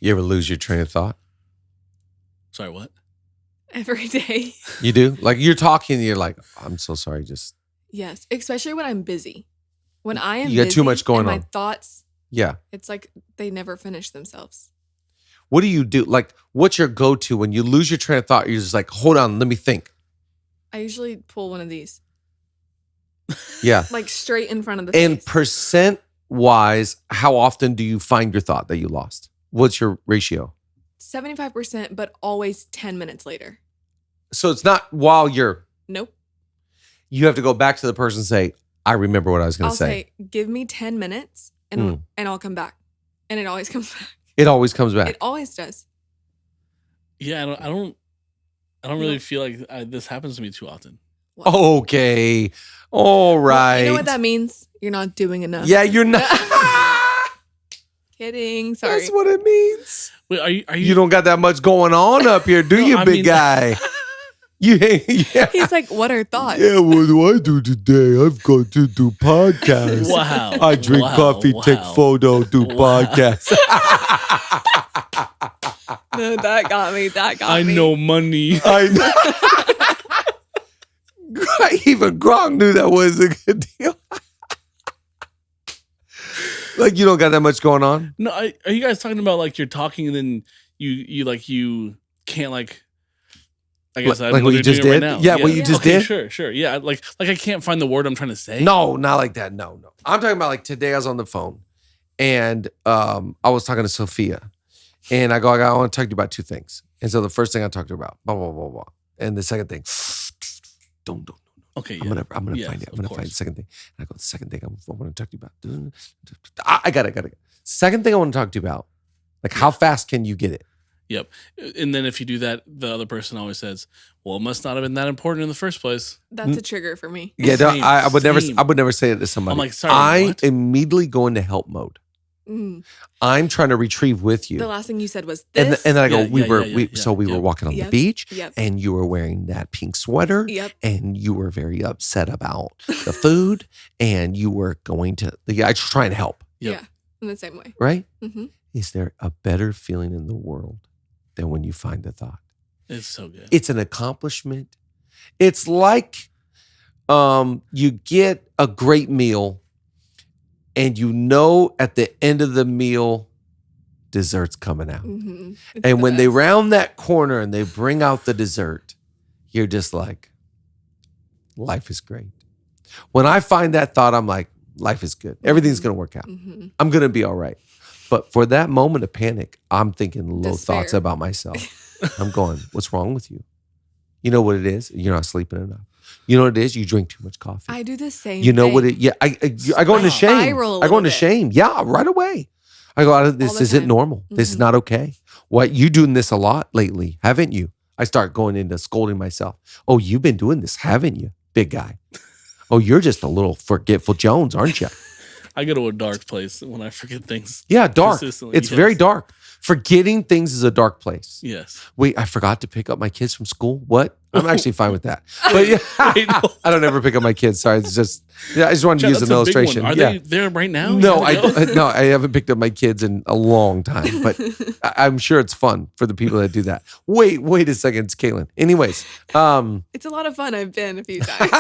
You ever lose your train of thought? Sorry, what? Every day. You do? Like you're talking and you're like, I'm so sorry. Just Yes. Especially when I'm busy. When I am You got busy too much going and on. my thoughts, yeah. it's like they never finish themselves. What do you do? Like, what's your go-to when you lose your train of thought? You're just like, hold on, let me think. I usually pull one of these. Yeah. Like straight in front of the And face. percent-wise, how often do you find your thought that you lost? What's your ratio? 75%, but always 10 minutes later. So it's not while you Nope. have to go back to the person and say, I remember what I was going I'll to say. give me 10 minutes and I'll come back. And it always comes back. It always comes back. It always does. Yeah, I don't really feel like this happens to me too often. Well, Okay. All right. you know what that means? You're not doing enough. Yeah, you're not. Kidding. Sorry. That's what it means. Wait, are you? You don't got that much going on up here, do No, you, I big mean- guy? Yeah. He's like, what are thoughts? Yeah, what do I do today? I've got to do podcasts. Wow. I drink coffee, take photo, do podcasts. No, that got me. That got I me. know money. I know. Even Gronk knew that was a good deal. Like you don't got that much going on? No, are you guys talking about like you're talking and then you can't like? I guess Like what you just did? Right now. Yeah, what you just did? Sure. Yeah, like I can't find the word I'm trying to say. No, not like that. No. I'm talking about like today I was on the phone and I was talking to Sophia and I want to talk to you about two things. And so the first thing I talked to her about, blah, blah, blah, blah. And the second thing, don't. Okay, yeah. I'm gonna Yes, find it. I'm of gonna find course. the second thing. And I go, the second thing I want to talk to you about. I got it. Second thing I want to talk to you about. Like how fast can you get it? Yep. And then if you do that, the other person always says, "Well, it must not have been that important in the first place." That's a trigger for me. Yeah, no, Same, I would same. never say it to somebody. I'm like, sorry, I what? immediately go into help mode. Mm. I'm trying to retrieve with you. The last thing you said was And, this. and then I go, Yeah, we yeah, were yeah, we yeah. were walking on the Yep. beach Yep. and you were wearing that pink sweater Yep. and you were very upset about the food and you were going to I was trying to help, Yep. Yeah. In the same way. right? Mm-hmm. Is there a better feeling in the world than when you find the thought? It's so good. It's an accomplishment. It's like you get a great meal and you know at the end of the meal, dessert's coming out. Mm-hmm. And when they round that corner and they bring out the dessert, you're just like, life is great. When I find that thought, I'm like, life is good. Everything's going to work out. Mm-hmm. I'm going to be all right. But for that moment of panic, I'm thinking low Despair. thoughts about myself. I'm going, what's wrong with you? You know what it is? You're not sleeping enough. You know what it is? You drink too much coffee. I do the same. You know thing. what it? Yeah, I go into shame. Spiral a I go little into bit. shame. Yeah, right away. I go, this the isn't time. normal. This is Mhm. not okay. What you doing this a lot lately, haven't you? I start going into scolding myself. Oh, you've been doing this, haven't you, big guy? Oh, you're just a little forgetful Jones, aren't you? I go to a dark place when I forget things. Yeah, dark. Consistently, It's very yes. dark. Forgetting things is a dark place. Yes. Wait, I forgot to pick up my kids from school. What? I'm actually fine with that. But yeah, Wait, no. I don't ever pick up my kids. Sorry, it's just I just wanted to Chad, use that's an a big illustration. one. Are Yeah. they there right now? No, You gotta go? no, I haven't picked up my kids in a long time, but I'm sure it's fun for the people that do that. Wait a second, it's Kaylin. Anyways, It's a lot of fun. I've been a few times.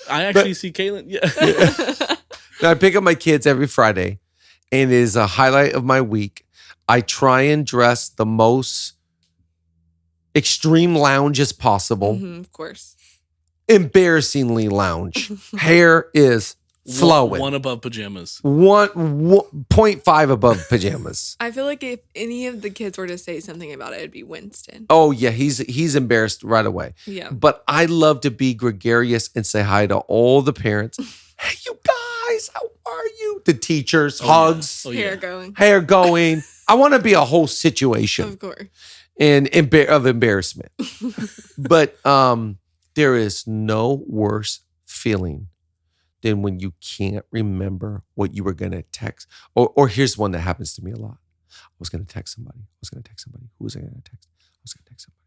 I actually see Caitlin. Yeah. I pick up my kids every Friday, and it is a highlight of my week. I try and dress the most extreme lounge as possible, Mhm, of course. embarrassingly lounge. Hair is flowing. One above pajamas. 1.5 above pajamas. I feel like if any of the kids were to say something about it, it'd be Winston. Oh yeah, he's embarrassed right away. Yeah. But I love to be gregarious and say hi to all the parents. Hey, you guys, how are you? The teachers, hugs, Oh, Hair yeah. going. hair going. I want to be a whole situation Of course. and of embarrassment. But there is no worse feeling than when you can't remember what you were going to text. Or here's one that happens to me a lot. I was going to text somebody. Who was I going to text? I was going to text somebody.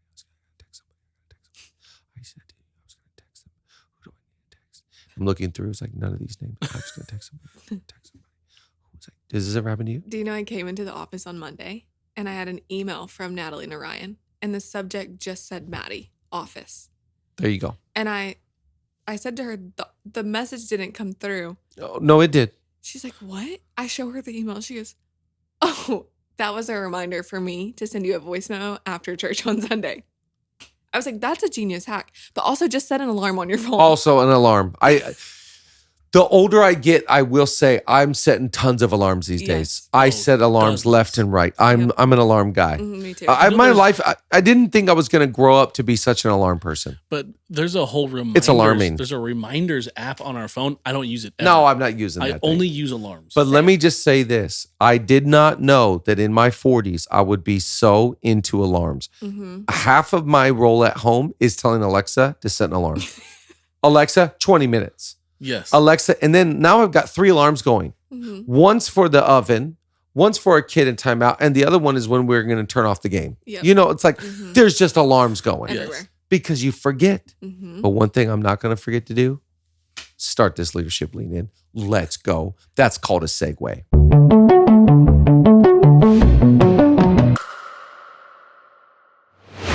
I said, I was going to text them. Who do I need to text? I'm looking through. It's like none of these names. I'm just going to text somebody. Who's like, does this ever happen to you? Do you know I came into the office on Monday and I had an email from Natalie Narayan, and the subject just said Madi, office. There you go. And I said to her, the message didn't come through. Oh, no, it did. She's like, what? I show her the email. She goes, oh, that was a reminder for me to send you a voice memo after church on Sunday. I was like, that's a genius hack. But also just set an alarm on your phone. Also an alarm. The older I get, I will say I'm setting tons of alarms these days. I set alarms left and right. I'm an alarm guy. Me too. My life, I didn't think I was going to grow up to be such an alarm person. But there's a whole reminders. It's alarming. There's a reminders app on our phone. I don't use it ever. No, I'm not using that. I only use alarms. But let me just say this. I did not know that in my 40s, I would be so into alarms. Mm-hmm. Half of my role at home is telling Alexa to set an alarm. Alexa, 20 minutes. Yes. Alexa, and then now I've got 3 alarms going. Mm-hmm. One's for the oven, one's for a kid in timeout, and the other one is when we're going to turn off the game. Yep. You know, it's like there's just alarms going. Everywhere. Because you forget. Mm-hmm. But one thing I'm not going to forget to do, start this leadership lean in. Let's go. That's called a segue.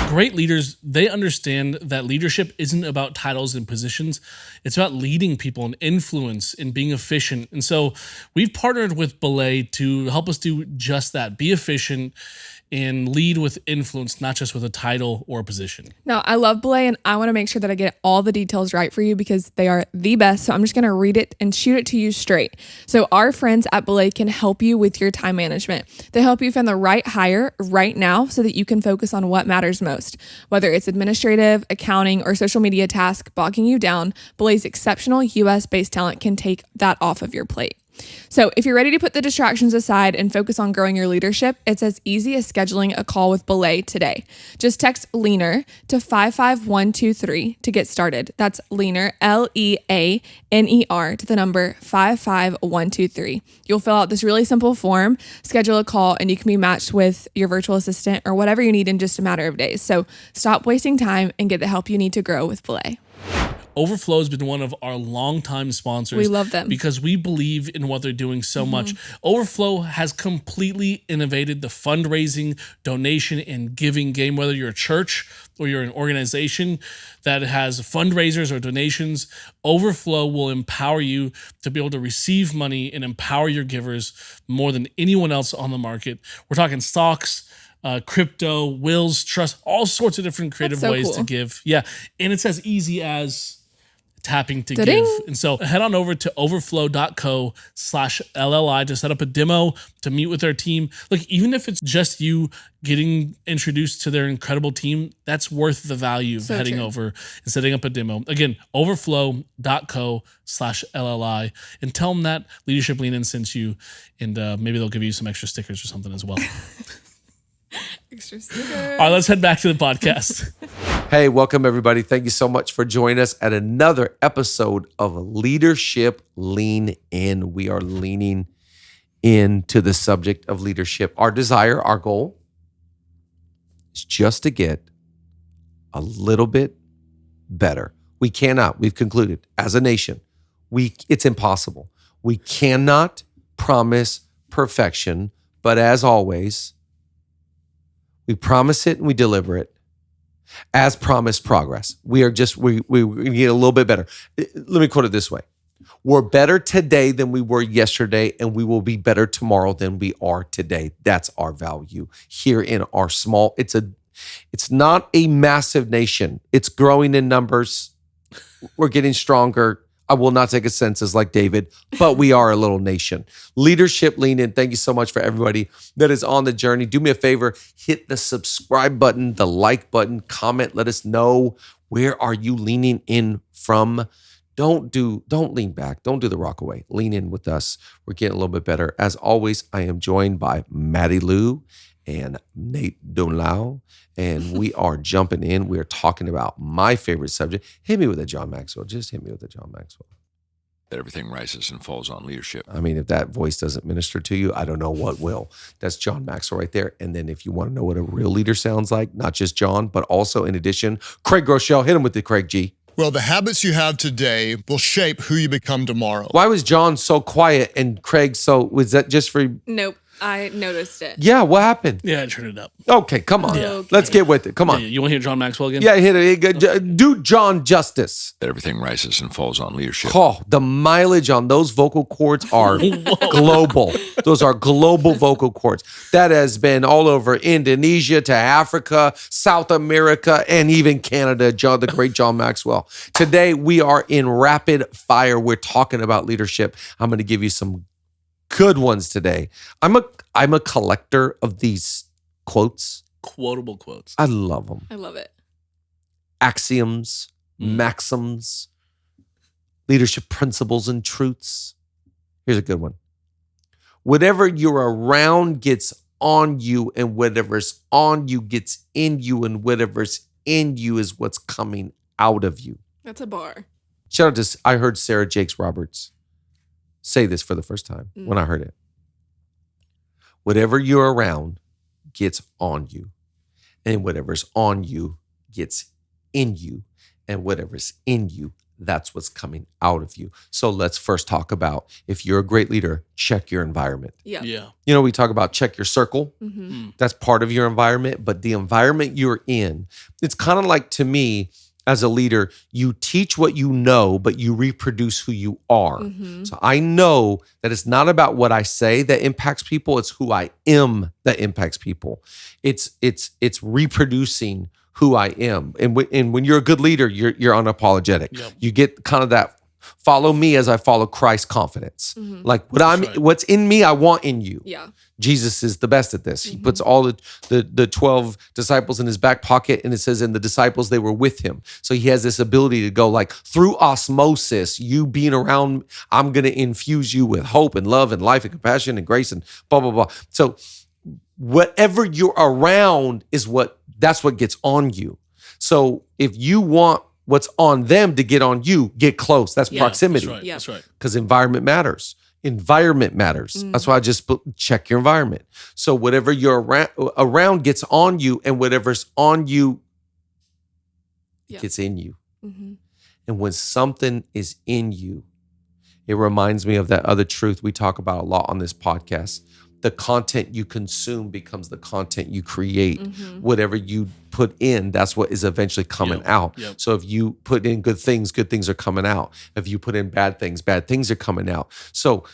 Great leaders, they understand that leadership isn't about titles and positions. It's about leading people and influence and being efficient. And so we've partnered with BELAY to help us do just that. Be efficient and lead with influence, not just with a title or a position. Now, I love BELAY, and I want to make sure that I get all the details right for you because they are the best. So I'm just going to read it and shoot it to you straight. So our friends at BELAY can help you with your time management. They help you find the right hire right now so that you can focus on what matters most. Whether it's administrative, accounting, or social media tasks bogging you down, BELAY's exceptional US-based talent can take that off of your plate. So if you're ready to put the distractions aside and focus on growing your leadership, it's as easy as scheduling a call with BELAY today. Just text LEANER to 55123 to get started. That's LEANER, LEANER, to the number 55123. You'll fill out this really simple form, schedule a call, and you can be matched with your virtual assistant or whatever you need in just a matter of days. So stop wasting time and get the help you need to grow with BELAY. Overflow has been one of our longtime sponsors. We love them because we believe in what they're doing so much. Overflow has completely innovated the fundraising, donation, and giving game. Whether you're a church or you're an organization that has fundraisers or donations, Overflow will empower you to be able to receive money and empower your givers more than anyone else on the market. We're talking stocks, crypto, wills, trust, all sorts of different creative ways to give. Yeah. And it's as easy as tapping to Da-ding. give. And so head on over to overflow.co/LLI to set up a demo, to meet with their team. Look, even if it's just you getting introduced to their incredible team, that's worth the value of heading over and setting up a demo. Again, overflow.co/LLI, and tell them that Leadership Lean In sent you, and maybe they'll give you some extra stickers or something as well. Extra stickers. All right, let's head back to the podcast. Hey, welcome everybody. Thank you so much for joining us at another episode of Leadership Lean In. We are leaning into the subject of leadership. Our desire, our goal is just to get a little bit better. We've concluded as a nation, it's impossible. We cannot promise perfection, but as always, we promise it and we deliver it. As promised, progress. We get a little bit better. Let me quote it this way. We're better today than we were yesterday, and we will be better tomorrow than we are today. That's our value here in our small. It's not a massive nation. It's growing in numbers. We're getting stronger. I will not take a census like David, but we are a little nation. Leadership Lean In. Thank you so much for everybody that is on the journey. Do me a favor, hit the subscribe button, the like button, comment, let us know where are you leaning in from. Don't lean back. Don't do the rock away. Lean in with us. We're getting a little bit better. As always, I am joined by Madi Lou and Nate Donlau, and we are jumping in. We are talking about my favorite subject. Hit me with a John Maxwell. Just hit me with a John Maxwell. That everything rises and falls on leadership. I mean, if that voice doesn't minister to you, I don't know what will. That's John Maxwell right there. And then if you want to know what a real leader sounds like, not just John, but also in addition, Craig Groeschel. Hit him with the Craig G. Well, the habits you have today will shape who you become tomorrow. Why was John so quiet and Craig was that just for... Nope. I noticed it. Yeah, what happened? Yeah, turn it up. Okay, come on. Yeah. Let's get with it. Come on. Yeah, you want to hear John Maxwell again? Yeah, hit it. Do John justice. That everything rises and falls on leadership. Oh, the mileage on those vocal cords are global. Those are global vocal cords. That has been all over Indonesia to Africa, South America, and even Canada. The great John Maxwell. Today, we are in rapid fire. We're talking about leadership. I'm going to give you some good ones today. I'm a collector of these quotes. Quotable quotes. I love them. I love it. Axioms, maxims, leadership principles and truths. Here's a good one. Whatever you're around gets on you, and whatever's on you gets in you, and whatever's in you is what's coming out of you. That's a bar. Shout out to, I heard Sarah Jakes Roberts say this for the first time when I heard it. Whatever you're around gets on you, and whatever's on you gets in you, and whatever's in you, that's what's coming out of you. So let's first talk about, if you're a great leader, check your environment. Yeah. Yeah. You know, we talk about check your circle. Mm-hmm. That's part of your environment, but the environment you're in, it's kind of like, to me, as a leader, you teach what you know, but you reproduce who you are. Mm-hmm. So I know that it's not about what I say that impacts people, it's who I am that impacts people. It's reproducing who I am. And when you're a good leader, you're unapologetic. Yep. You get kind of that follow me as I follow Christ confidence. Mm-hmm. Like right. what's in me, I want in you. Yeah. Jesus is the best at this. He puts all the 12 disciples in his back pocket, and it says, and the disciples, they were with him. So he has this ability to go, like, through osmosis, you being around, I'm going to infuse you with hope and love and life and compassion and grace and blah, blah, blah. So whatever you're around that's what gets on you. So if you want what's on them to get on you, get close. That's proximity. That's right. Yeah. That's right. Because environment matters. Environment matters. That's why I just check your environment. So whatever you're around gets on you, and whatever's on you gets in you. Mm-hmm. And when something is in you, it reminds me of that other truth we talk about a lot on this podcast. The content you consume becomes the content you create. Mm-hmm. Whatever you put in, that's what is eventually coming out. Yep. So if you put in good things are coming out. If you put in bad things are coming out. So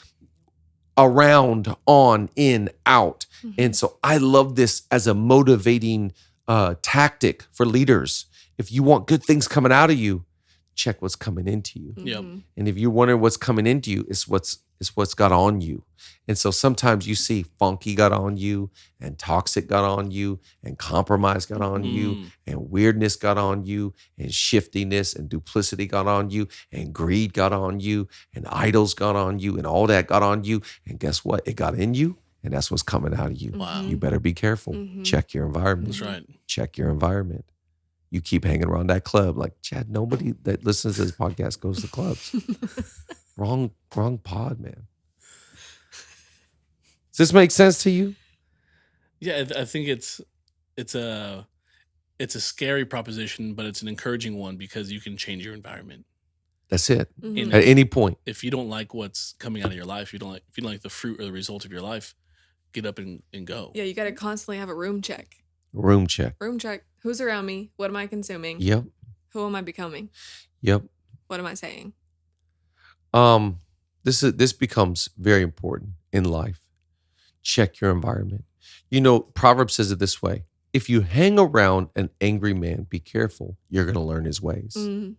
around, on, in, out. Mm-hmm. And so I love this as a motivating tactic for leaders. If you want good things coming out of you, check what's coming into you. Yep. And if you're wondering what's coming into you, it's what's got on you. And so sometimes you see funky got on you, and toxic got on you, and compromise got on you, and weirdness got on you, and shiftiness and duplicity got on you, and greed got on you, and idols got on you, and all that got on you. And guess what? It got in you, and that's what's coming out of you. Wow. You better be careful. Check your environment. That's right. Check your environment. You keep hanging around that club. Like, Chad, nobody that listens to this podcast goes to clubs. Wrong pod, man. Does this make sense to you? Yeah, I think it's a scary proposition, but it's an encouraging one because you can change your environment. That's it. And At any point. if you don't like what's coming out of your life, if you don't like the fruit or the result of your life, get up and go. Yeah, you got to constantly have a room check. Room check. Room check. Who's around me? What am I consuming? Yep. Who am I becoming? Yep. What am I saying? This becomes very important in life. Check your environment. You know, Proverbs says it this way. If you hang around an angry man, be careful. You're going to learn his ways. Mm-hmm.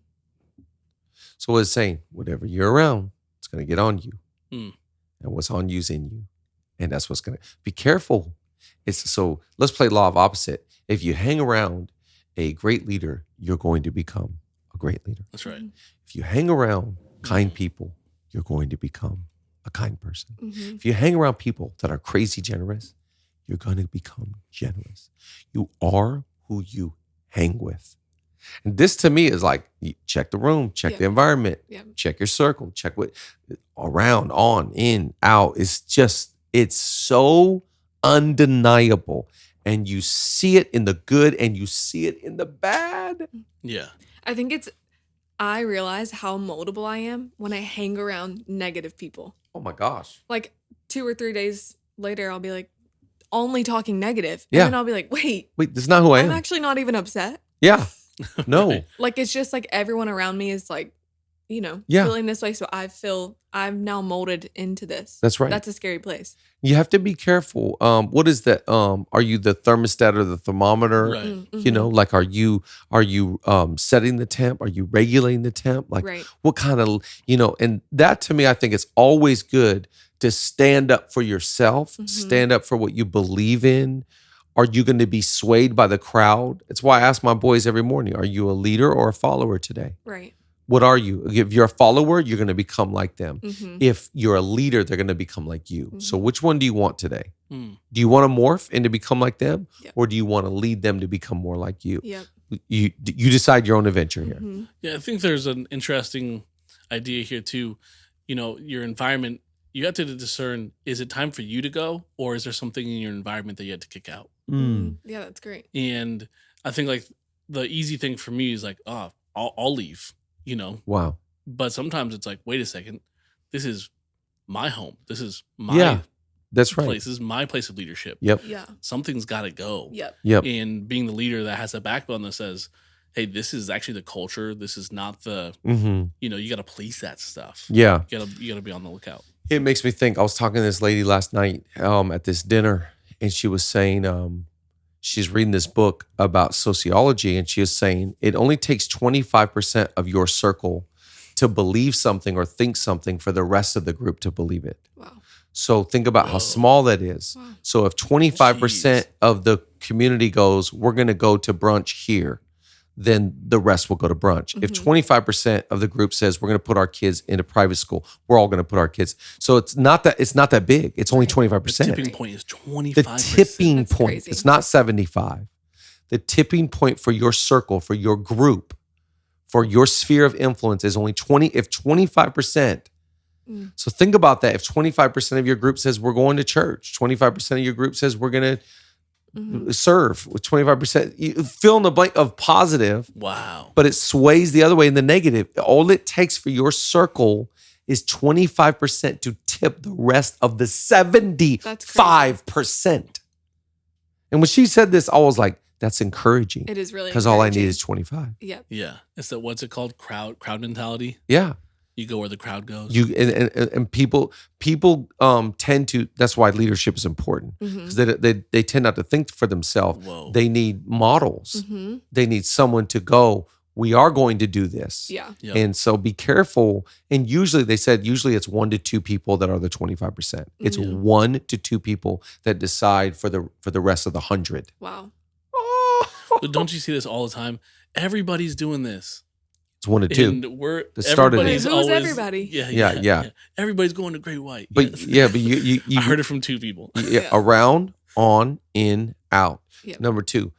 So what it's saying, whatever you're around, it's going to get on you. Mm. And what's on you's in you. And that's what's going to, be careful. So let's play law of opposite. If you hang around a great leader, you're going to become a great leader. That's right. If you hang around kind people, you're going to become a kind person. Mm-hmm. If you hang around people that are crazy generous, you're going to become generous. You are who you hang with. And this to me is like, you check the room, check the environment, check your circle, check what around, on, in, out. It's so undeniable. And you see it in the good and you see it in the bad. Yeah. I realize how moldable I am when I hang around negative people. Oh my gosh. Like 2 or 3 days later I'll be like only talking negative. Yeah. And then I'll be like, wait, Wait, that's not who I I'm am. actually not even upset. Yeah. No. Right. Like it's just like everyone around me is like, Yeah. feeling this way. So I'm now molded into this. That's right. That's a scary place. You have to be careful. What is that? Are you the thermostat or the thermometer? Right. Mm-hmm. Like are you setting the temp? Are you regulating the temp? Like Right. what kind of and that to me, I think it's always good to stand up for yourself, stand up for what you believe in. Are you going to be swayed by the crowd? It's why I ask my boys every morning, are you a leader or a follower today? Right. What are you? If you're a follower, you're going to become like them. Mm-hmm. If you're a leader, they're going to become like you. So which one do you want today? Mm. Do you want to morph and to become like them? Yep. Or do you want to lead them to become more like you? Yep. You decide your own adventure here. Mm-hmm. Yeah, I think there's an interesting idea here too. Your environment, you have to discern, is it time for you to go, or is there something in your environment that you had to kick out? Yeah, that's great. And I think like the easy thing for me is like, I'll leave, Wow. But sometimes it's like, wait a second, this is my home. This is my Yeah, that's right. place. This is my place of leadership. Yep. Yeah. Something's got to go. Yep. Yep. And being the leader that has a backbone that says, hey, this is actually the culture. This is not the, Mm-hmm. you got to police that stuff. Yeah. You got to be on the lookout. It makes me think. I was talking to this lady last night at this dinner, and she was saying she's reading this book about sociology, and she is saying it only takes 25% of your circle to believe something or think something for the rest of the group to believe it. Wow. So think about how Whoa. small that is. Wow. So if 25% Jeez. of the community goes, we're going to go to brunch here, then the rest will go to brunch. If 25% of the group says we're going to put our kids into private school, we're all going to put our kids. So it's not that big. It's only 25%. The tipping point is 25%. The tipping That's point. crazy. It's not 75. The tipping point for your circle, for your group, for your sphere of influence is only 20. If 25%. So think about that. If 25% of your group says we're going to church, 25% of your group says we're going to serve, with 25%, you fill in the blank of positive, Wow. but it sways the other way in the negative. All it takes for your circle is 25% to tip the rest of the 75%. And when she said this, I was like, that's encouraging. It is really Because all I need encouraging. is 25. Yep. Yeah. It's the, what's it called? Crowd mentality. Yeah. You go where the crowd goes. You and people tend to. That's why leadership is important, because they tend not to think for themselves. Whoa. They need models. They need someone to go, we are going to do this. Yeah. Yep. And so be careful. And usually it's 1 to 2 people that are the 25%. It's 1 to 2 people that decide for the rest of the 100. Wow. But don't you see this all the time? Everybody's doing this. It's 1 to 2. And we're That started it. everybody's Who's always, everybody? Yeah. Everybody's going to Great White. But Yes. but you I heard it from 2 people. Yeah. around, on, in, out. Yep. Number 2,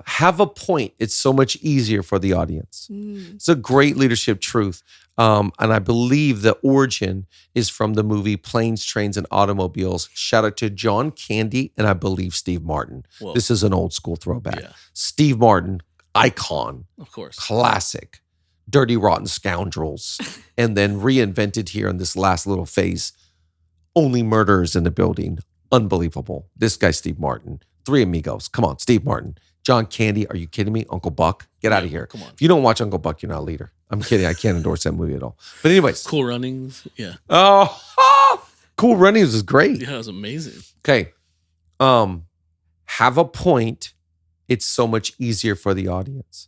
have a point. It's so much easier for the audience. It's a great leadership truth. And I believe the origin is from the movie Planes, Trains, and Automobiles. Shout out to John Candy and I believe Steve Martin. Whoa. This is an old school throwback. Yeah. Steve Martin, icon, Of course. classic, Dirty Rotten Scoundrels, and then reinvented here in this last little phase. Only murderers in the building. Unbelievable. This guy, Steve Martin. 3 Amigos. Come on, Steve Martin. John Candy, are you kidding me? Uncle Buck, get out of here. Come on. If you don't watch Uncle Buck, you're not a leader. I'm kidding. I can't endorse that movie at all. But anyways. Cool Runnings. Yeah. Cool Runnings is great. Yeah, it was amazing. Okay. Have a point. It's so much easier for the audience.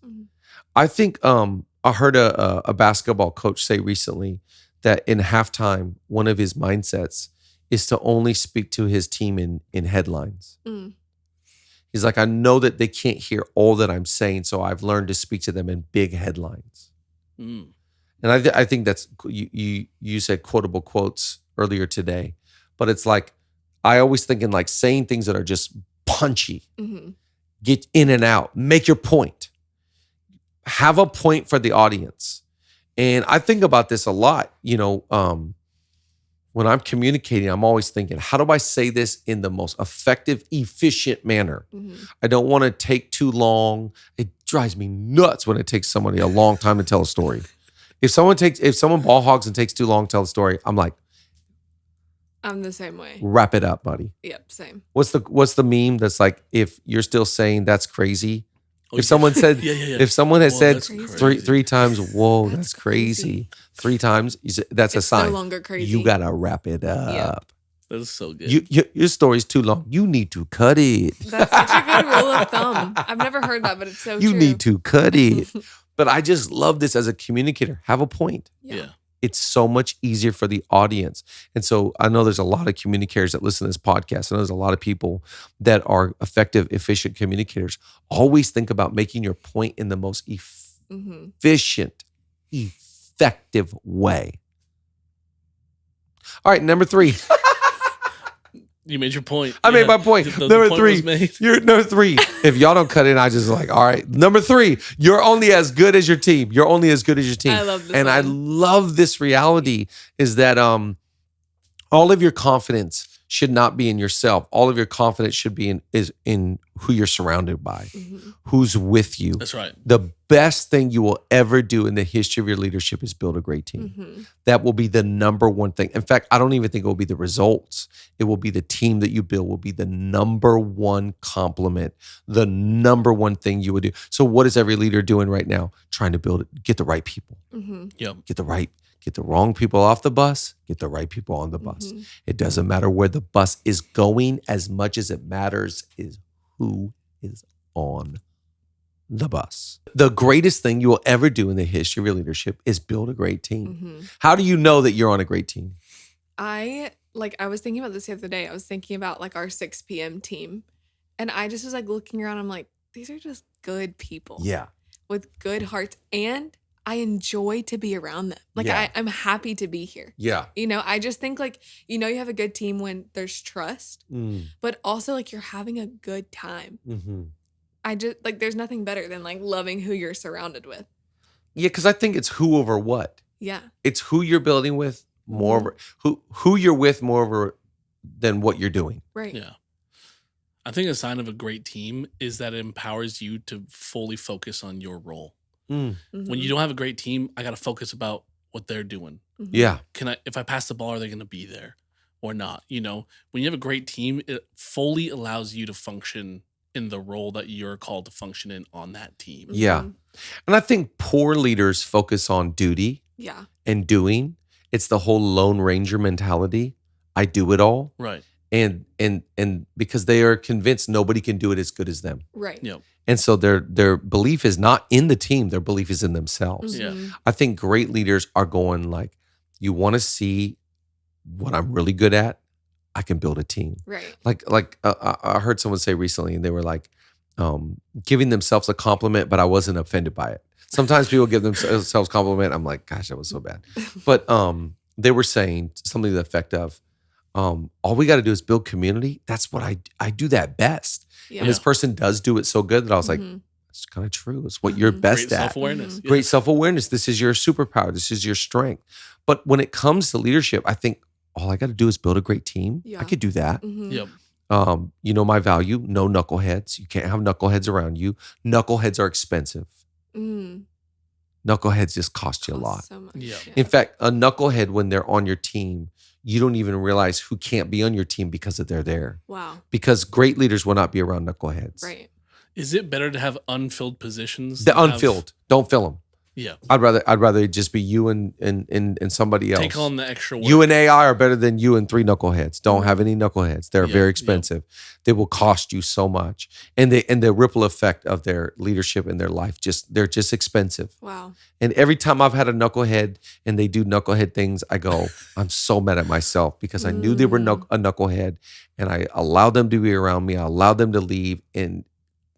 I think I heard a basketball coach say recently that in halftime, one of his mindsets is to only speak to his team in headlines. He's like, I know that they can't hear all that I'm saying, so I've learned to speak to them in big headlines. Mm. And I think that's, you said quotable quotes earlier today, but it's like, I always think in like saying things that are just punchy, get in and out, make your point, have a point for the audience. And I think about this a lot, when I'm communicating, I'm always thinking, how do I say this in the most effective, efficient manner? I don't want to take too long. It drives me nuts when it takes somebody a long time to tell a story. If someone ball hogs and takes too long to tell a story, I'm like, I'm the same way. Wrap it up, buddy. Yep, same. What's the meme that's like, if you're still saying that's crazy? Oh, If someone said, Yeah. if someone has Whoa, said that's three crazy. times, whoa, That's that's crazy. crazy. 3 times, that's a It's sign. no longer crazy. You gotta wrap it up. Yeah. That's so good. Your story's too long. You need to cut it. That's such a good rule of thumb. I've never heard that, but it's so You true. need to cut it. But I just love this as a communicator. Have a point. yeah. It's so much easier for the audience. And so I know there's a lot of communicators that listen to this podcast. I know there's a lot of people that are effective, efficient communicators. Always think about making your point in the most Mhm. efficient, effective way. All right, number 3. You made your point. I made my point. The Number point 3. was made. You're number 3. If y'all don't cut in, I just like, all right. Number 3, you're only as good as your team. You're only as good as your team. I love this And I one. love this reality is that all of your confidence should not be in yourself. All of your confidence should be in who you're surrounded by, Mhm. who's with you. That's right. The best thing you will ever do in the history of your leadership is build a great team. Mhm. That will be the number one thing. In fact, I don't even think it will be the results. It will be the team that you build will be the number one compliment, the number one thing you would do. So what is every leader doing right now? Trying to get the right people, Mhm. get the wrong people off the bus, get the right people on the bus. Mhm. It doesn't matter where the bus is going as much as it matters is who is on the bus. The greatest thing you will ever do in the history of your leadership is build a great team. Mhm. How do you know that you're on a great team? I was thinking about this the other day. I was thinking about like our 6 p.m. team. And I just was like looking around. I'm like, these are just good people Yeah. with good hearts. And I enjoy to be around them. Like Yeah. I'm happy to be here. Yeah. I just think like, you have a good team when there's trust, but also like you're having a good time. Mm-hmm. I just like, there's nothing better than like loving who you're surrounded with. Yeah, because I think it's who over what. Yeah. It's who you're building with more over who you're with more over than what you're doing. Right. Yeah. I think a sign of a great team is that it empowers you to fully focus on your role. Mm. When you don't have a great team, I got to focus about what they're doing. Mhm. Yeah. If I pass the ball, are they going to be there or not? When you have a great team, it fully allows you to function in the role that you're called to function in on that team. Yeah. Mhm. And I think poor leaders focus on duty Yeah. and doing. It's the whole Lone Ranger mentality. I do it all. Right. And because they are convinced nobody can do it as good as them. Right. Yep. And so their belief is not in the team, their belief is in themselves. Yeah. Mhm. I think great leaders are going like, you want to see what I'm really good at? I can build a team. Right. I heard someone say recently, and they were like, giving themselves a compliment, but I wasn't offended by it. Sometimes people give themselves a compliment. I'm like, gosh, that was so bad. But they were saying something to the effect of, all we got to do is build community. That's what I do that best. Yeah. And this person does do it so good that I was like, Mhm. it's kind of true. It's what you're best Great at. self-awareness. Great self-awareness. This is your superpower. This is your strength. But when it comes to leadership, I think all I got to do is build a great team. Yeah. I could do that. Mhm. Yep. You know my value, no knuckleheads. You can't have knuckleheads around you. Knuckleheads are expensive. Mm. Knuckleheads just cost you a lot. Costs so much. Yeah. In fact, a knucklehead, when they're on your team, you don't even realize who can't be on your team because of they're there. Wow. Because great leaders will not be around knuckleheads. Right. Is it better to have unfilled positions? The than have- unfilled, don't fill them. Yeah. I'd rather it just be you and somebody else. Take on the extra work. You and AI are better than you and 3 knuckleheads. Don't have any knuckleheads. They're Yeah, very yeah. expensive. They will cost you so much. And the ripple effect of their leadership in their life, they're just expensive. Wow. And every time I've had a knucklehead and they do knucklehead things, I go, I'm so mad at myself because I knew they were a knucklehead and I allowed them to be around me. I allowed them to leave and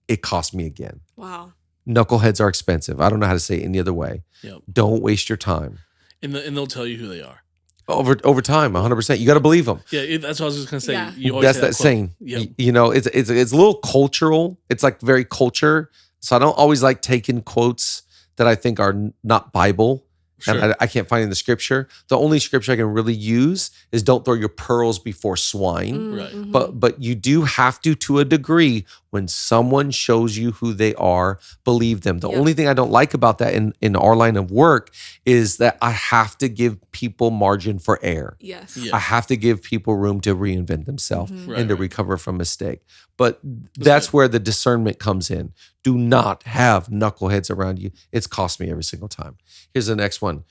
it cost me again. Wow. Knuckleheads are expensive. I don't know how to say it any other way. Yep. Don't waste your time. And they'll tell you who they are. Over time, 100%. You got to believe them. Yeah, that's what I was just gonna say. Yeah. You always That's say that quote. saying. Yep. It's a little cultural. It's like very culture. So I don't always like taking quotes that I think are not Bible and Sure. I can't find it in the scripture. The only scripture I can really use is don't throw your pearls before swine. Right. But you do have to a degree, when someone shows you who they are, believe them. The Yeah. only thing I don't like about that in our line of work is that I have to give people margin for error. Yes. Yeah. I have to give people room to reinvent themselves Right, and to right. recover from mistake. But that's where the discernment comes in. Do not have knuckleheads around you. It's cost me every single time. Here's the next one.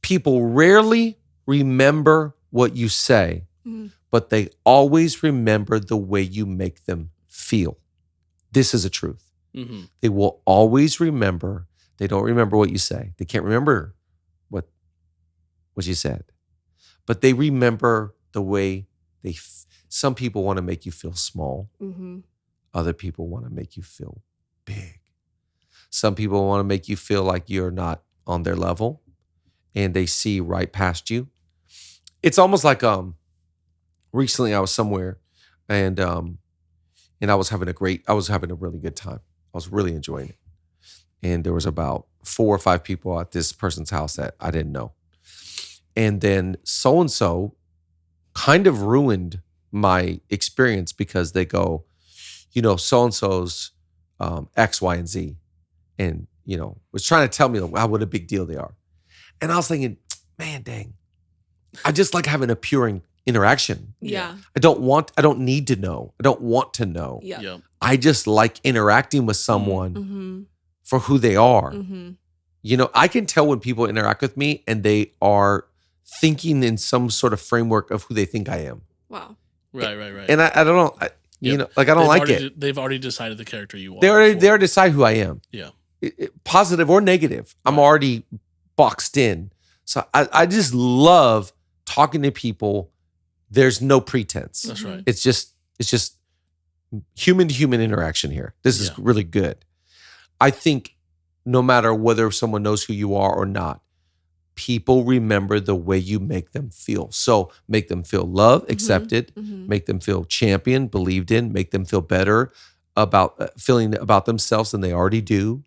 People rarely remember what you say, but they always remember the way you make them feel. This is a truth. Mm-hmm. They will always remember. They don't remember what you say. They can't remember what you said, but they remember the way some people want to make you feel small. Other people want to make you feel big. Some people want to make you feel like you're not on their level, and they see right past you. It's almost like recently I was somewhere, and I was having a really good time. I was really enjoying it. And there was about 4 or 5 people at this person's house that I didn't know. And then so-and-so kind of ruined my experience because they go, so-and-so's X, Y, and Z. And, was trying to tell me what a big deal they are. And I was thinking, man, dang, I just like having a pure interaction. Yeah. I don't need to know. I don't want to know. Yeah. Yeah. I just like interacting with someone for who they are. I can tell when people interact with me and they are thinking in some sort of framework of who they think I am. Wow. Right. And I don't know, I don't like it. They've already decided the character you are. They already before. decide who I am. Yeah. Positive or negative. I'm already boxed in. So I just love talking to people. There's no pretense. That's right. It's just human to human interaction here. This is really good. I think no matter whether someone knows who you are or not, people remember the way you make them feel. So make them feel loved, accepted, make them feel championed, believed in, make them feel better about feeling about themselves than they already do.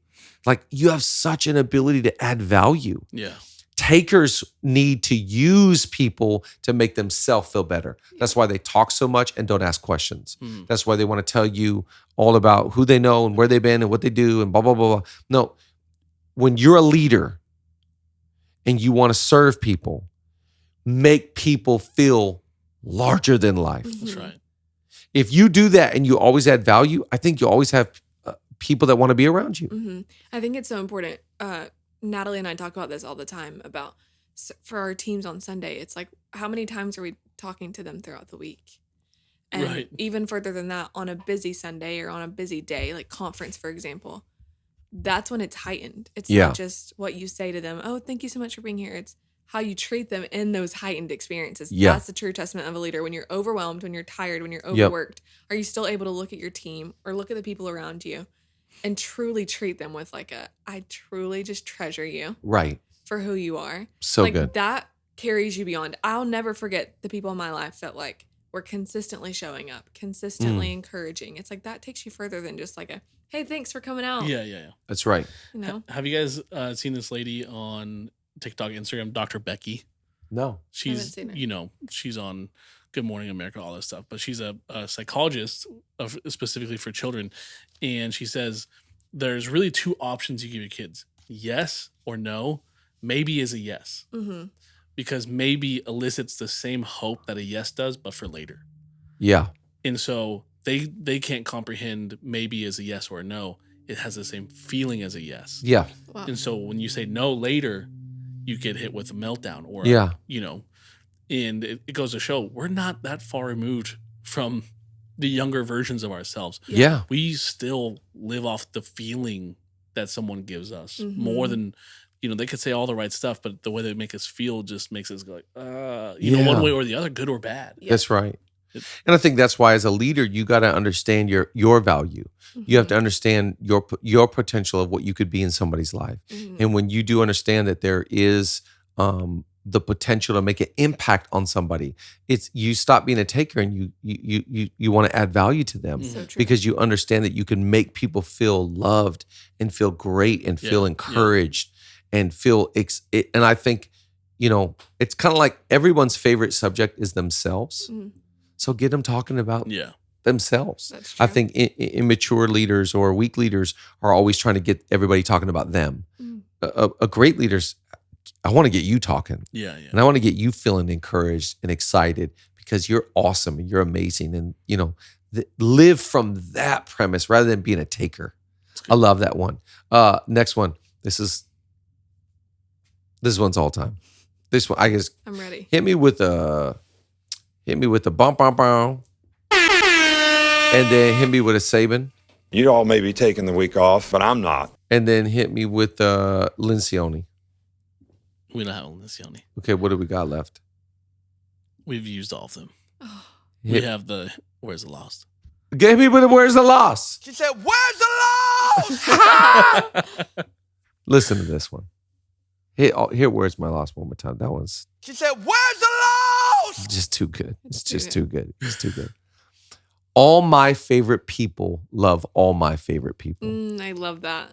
Like, you have such an ability to add value. Yeah. Takers need to use people to make themselves feel better. That's why they talk so much and don't ask questions. That's why they want to tell you all about who they know and where they've been and what they do and blah, blah, blah, blah. No, when you're a leader and you want to serve people, make people feel larger than life. That's right. If you do that and you always add value, I think you always have people that want to be around you. I think it's so important. Natalie and I talk about this all the time about for our teams on Sunday. It's like, how many times are we talking to them throughout the week? And even further than that, on a busy Sunday or on a busy day, like conference, for example, that's when it's heightened. It's not just what you say to them. Oh, thank you so much for being here. It's how you treat them in those heightened experiences. That's the true testament of a leader. When you're overwhelmed, when you're tired, when you're overworked, are you still able to look at your team or look at the people around you and truly treat them with I truly just treasure you. Right. For who you are. So good. That carries you beyond. I'll never forget the people in my life that were consistently showing up, consistently encouraging. It's that takes you further than just hey, thanks for coming out. Yeah. That's right. Have you guys seen this lady on TikTok, Instagram, Dr. Becky? No. She's, seen her. she's on Good Morning America, all this stuff, but she's a psychologist specifically for children. And she says there's really 2 options you give your kids: yes or no. Maybe is a yes. Because maybe elicits the same hope that a yes does, but for later. Yeah. And so they can't comprehend maybe as a yes or a no. It has the same feeling as a yes. Yeah. Wow. And so when you say no later, you get hit with a meltdown or, and it goes to show we're not that far removed from the younger versions of ourselves. Yeah. We still live off the feeling that someone gives us more than, they could say all the right stuff, but the way they make us feel just makes us go one way or the other, good or bad. That's right. And I think that's why, as a leader, you got to understand your value. You have to understand your potential of what you could be in somebody's life. And when you do understand that there is the potential to make an impact on somebody, it's you stop being a taker and you want to add value to them because you understand that you can make people feel loved and feel great and feel encouraged. and feel and I think, it's kind of like everyone's favorite subject is themselves. So get them talking about themselves. That's I true. think immature leaders or weak leaders are always trying to get everybody talking about them. A great leader's, I want to get you talking. Yeah. And I want to get you feeling encouraged and excited because you're awesome and you're amazing. And, live from that premise rather than being a taker. I love that one. Next one. This one's all time. This one, I guess. I'm ready. Hit me with a bump, bump, bump. And then hit me with a Saban. You all may be taking the week off, but I'm not. And then hit me with Lencioni. We don't have Lencioni. Okay, what do we got left? We've used all of them. Oh, We have the Where's the Lost? Get me with the Where's the Loss? She said, "Where's the loss?" Listen to this one. Here, Where's My Loss one more time. That one's She said, "Where's the loss?" just too good. It's too just good. too good. It's too good. All my favorite people love all my favorite people. I love that.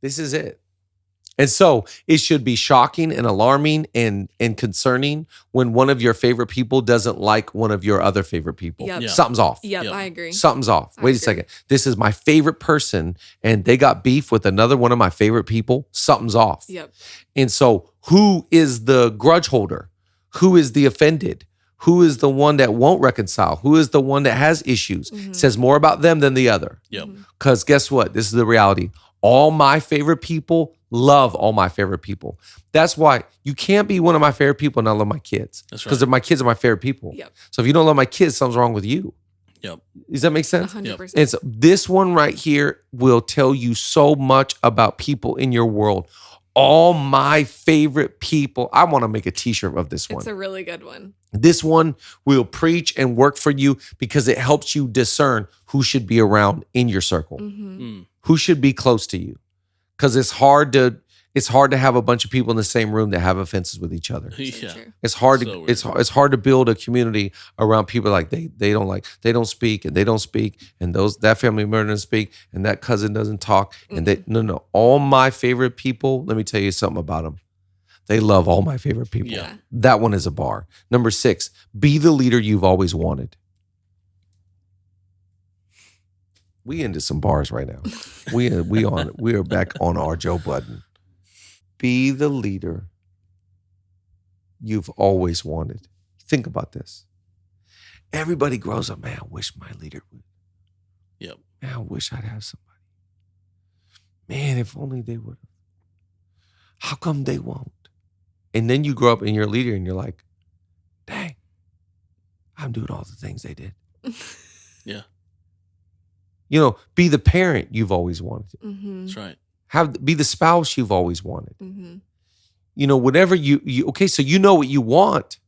This is it. And so it should be shocking and alarming and concerning when one of your favorite people doesn't like one of your other favorite people. Yep. Yeah. Something's off. Yep, Yep. I agree. Something's off. I Wait a agree. second. This is my favorite person and they got beef with another one of my favorite people. Something's off. Yep. And so who is the grudge holder? Who is the offended? Who is the one that won't reconcile? Who is the one that has issues? Says more about them than the other. Yep. Because guess what? This is the reality. All my favorite people love all my favorite people. That's why you can't be one of my favorite people and not love my kids. That's Because right. my kids are my favorite people. Yep. So if you don't love my kids, something's wrong with you. Yep. Does that make sense? 100%. And so this one right here will tell you so much about people in your world. All my favorite people. I want to make a t-shirt of this one. It's a really good one. This one will preach and work for you because it helps you discern who should be around in your circle, who should be close to you. Because it's hard to have a bunch of people in the same room that have offenses with each other. Yeah. True. It's hard So to weird. it's hard to build a community around people like they don't speak and they don't speak and that family member doesn't speak and that cousin doesn't talk and they no all my favorite people. Let me tell you something about them. They love all my favorite people. Yeah. That one is a bar. Number 6, be the leader you've always wanted. We into some bars right now. We are back on our Joe Budden. Be the leader you've always wanted. Think about this. Everybody grows up, man, I wish my leader would. Yep. Man, I wish I'd have somebody. Man, if only they would have. How come they won't? And then you grow up and you're a leader and you're like, dang, I'm doing all the things they did. Yeah. Be the parent you've always wanted. That's right. Be the spouse you've always wanted. Mm-hmm. Whatever okay, so you know what you want.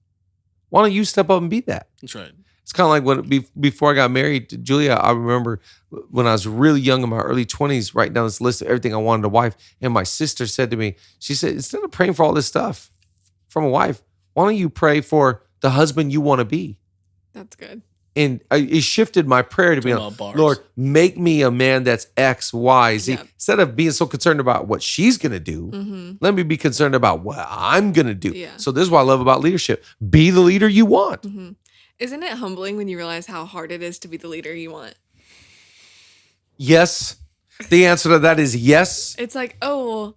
Why don't you step up and be that? That's right. It's kind of like before I got married to Julia, I remember when I was really young in my early 20s, writing down this list of everything I wanted a wife. And my sister said to me, she said, instead of praying for all this stuff from a wife, why don't you pray for the husband you want to be? That's good. And it shifted my prayer to be Talking like, about bars. Lord, make me a man that's X, Y, Z. Yep. Instead of being so concerned about what she's going to do, let me be concerned about what I'm going to do. Yeah. So this is what I love about leadership. Be the leader you want. Isn't it humbling when you realize how hard it is to be the leader you want? Yes. The answer to that is yes. It's like, oh,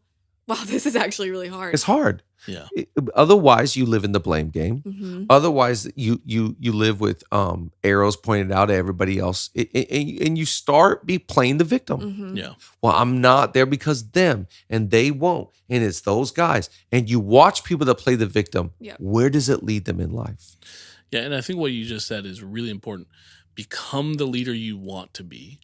wow, this is actually really hard. It's hard. Yeah. Otherwise, you live in the blame game. Mm-hmm. Otherwise, you live with arrows pointed out at everybody else, and you start playing the victim. Mm-hmm. Yeah. Well, I'm not there because them, and they won't, and it's those guys. And you watch people that play the victim. Yep. Where does it lead them in life? Yeah. And I think what you just said is really important. Become the leader you want to be,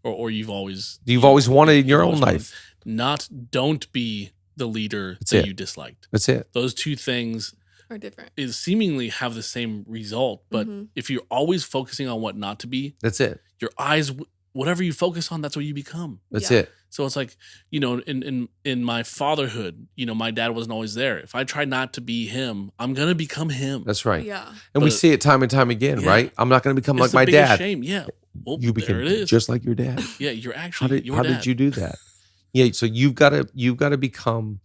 or you've always wanted in your own always wanted. life. Don't be the leader That's that it. you disliked. That's it. Those two things Or different. is seemingly have the same result, but if you're always focusing on what not to be, That's it. your eyes, whatever you focus on, that's what you become. That's Yeah. it. So it's like, in my fatherhood, my dad wasn't always there. If I try not to be him, I'm gonna become him. That's right. Yeah. And we But- see it time and time again, Yeah. right? I'm not going to become It's like the my biggest dad. shame. Yeah. Well, You there become it is. just like your dad. Yeah, you're How actually did your how dad. did you do that? Yeah. So you've got to become,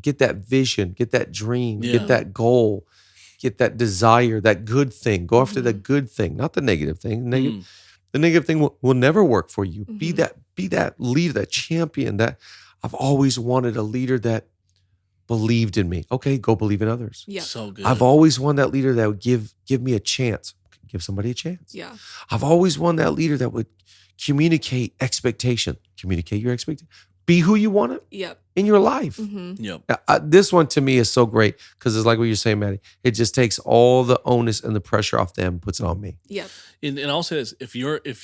get that vision, get that dream, Yeah. get that goal, get that desire, that good thing. Go after the good thing, not the negative thing. The negative thing will never work for you. Be that leader, that champion. That I've always wanted a leader that believed in me. Okay, go believe in others. Yeah. So good. I've always wanted that leader that would give me a chance. Give somebody a chance. Yeah. I've always wanted that leader that would communicate expectation. Communicate your expectation. Be who you want to Yep. in your life. Mm-hmm. Yep. This one to me is so great because it's like what you're saying, Maddie. It just takes all the onus and the pressure off them, puts it on me. Yep. And I'll say this: if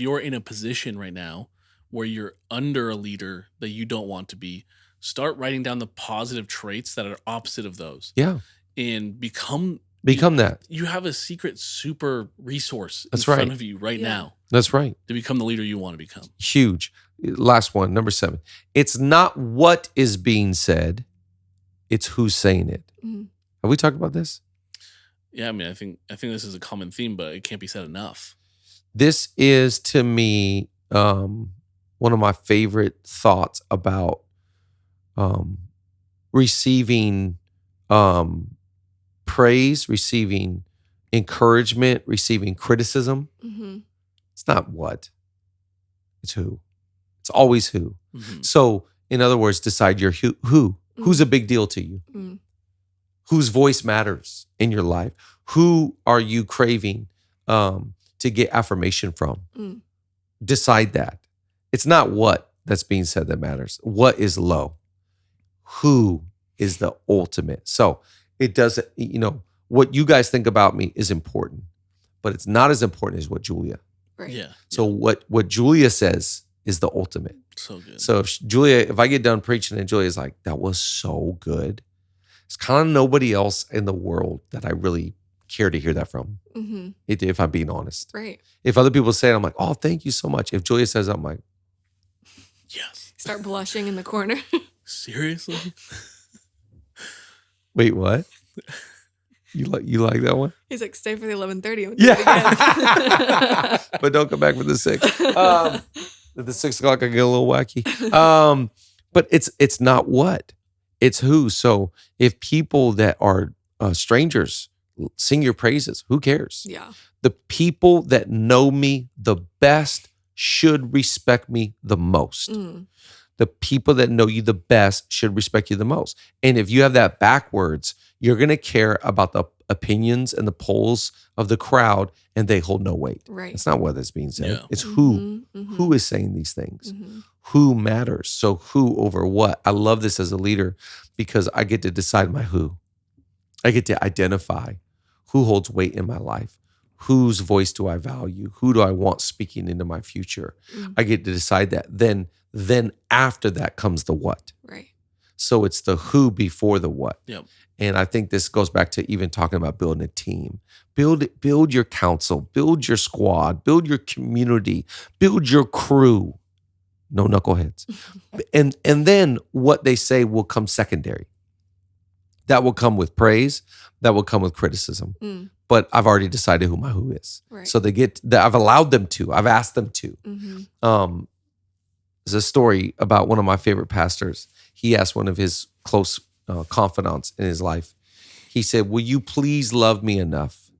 you're in a position right now where you're under a leader that you don't want to be, start writing down the positive traits that are opposite of those. Yeah. And become that. You have a secret super resource in That's front right. of you right Yeah. now That's right. to become the leader you want to become. Huge. Last one, number 7. It's not what is being said, it's who's saying it. Mm-hmm. Have we talked about this? Yeah, I mean, I think this is a common theme, but it can't be said enough. This is to me one of my favorite thoughts about receiving praise, receiving encouragement, receiving criticism. Mm-hmm. It's not what, it's who. It's always who. Mhm. So, in other words, decide your who. Who's a big deal to you? Mm-hmm. Whose voice matters in your life? Who are you craving to get affirmation from? Mm. Decide that. It's not what that's being said that matters. What is low? Who is the ultimate? So it doesn't, what you guys think about me is important, but it's not as important as what Julia. Right. Yeah. So what Julia says is the ultimate. So good. So if I get done preaching and Julia's like, that was so good, it's kind of nobody else in the world that I really care to hear that from, Mm-hmm. if I'm being honest. Right. If other people say it, I'm like, oh, thank you so much. If Julia says it, I'm like, Yes. Start blushing in the corner. Seriously? wait, what? You like that one? He's like, stay for the 11:30. Yeah. But don't come back for the 6. At the 6 o'clock, I get a little wacky. But it's not what, it's who. So if people that are strangers sing your praises, who cares? Yeah. The people that know me the best should respect me the most. Mm. The people that know you the best should respect you the most. And if you have that backwards, you're going to care about the opinions and the polls of the crowd, and they hold no weight. Right. It's not what is being said. Yeah. It's who. Mm-hmm. Mm-hmm. Who is saying these things? Mm-hmm. Who matters? So who over what? I love this as a leader because I get to decide my who. I get to identify who holds weight in my life. Whose voice do I value? Who do I want speaking into my future? Mm. I get to decide that. Then after that comes the what. Right. So it's the who before the what. Yep. And I think this goes back to even talking about building a team. Build your council, build your squad, build your community, build your crew. No knuckleheads. and then what they say will come secondary. That will come with praise. That will come with criticism. Mm. But I've already decided who my who is. Right. So I've allowed them to. I've asked them to. Mm-hmm. There's a story about one of my favorite pastors. He asked one of his close confidants in his life. He said, will you please love me enough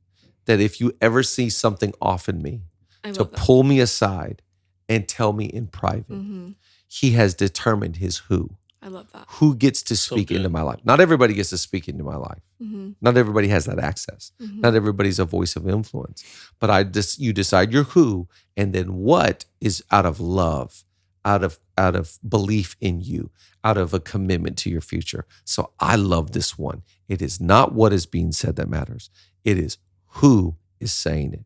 that if you ever see something off in me, I to love that. pull me aside and tell me in private? Mm-hmm. He has determined his who. I love that. Who gets to So speak good. into my life? Not everybody gets to speak into my life. Mm-hmm. Not everybody has that access. Mm-hmm. Not everybody's a voice of influence. But you decide your who, and then what is out of love, out of belief in you, out of a commitment to your future. So I love this one. It is not what is being said that matters. It is who is saying it.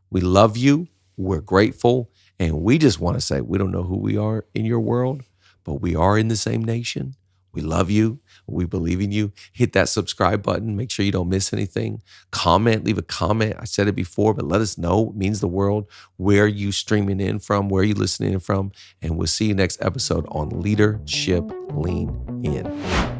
We love you. We're grateful. And we just want to say, we don't know who we are in your world, but we are in the same nation. We love you. We believe in you. Hit that subscribe button. Make sure you don't miss anything. Comment, leave a comment. I said it before, but let us know. It means the world. Where are you streaming in from? Where are you listening in from? And we'll see you next episode on Leadership Lean In.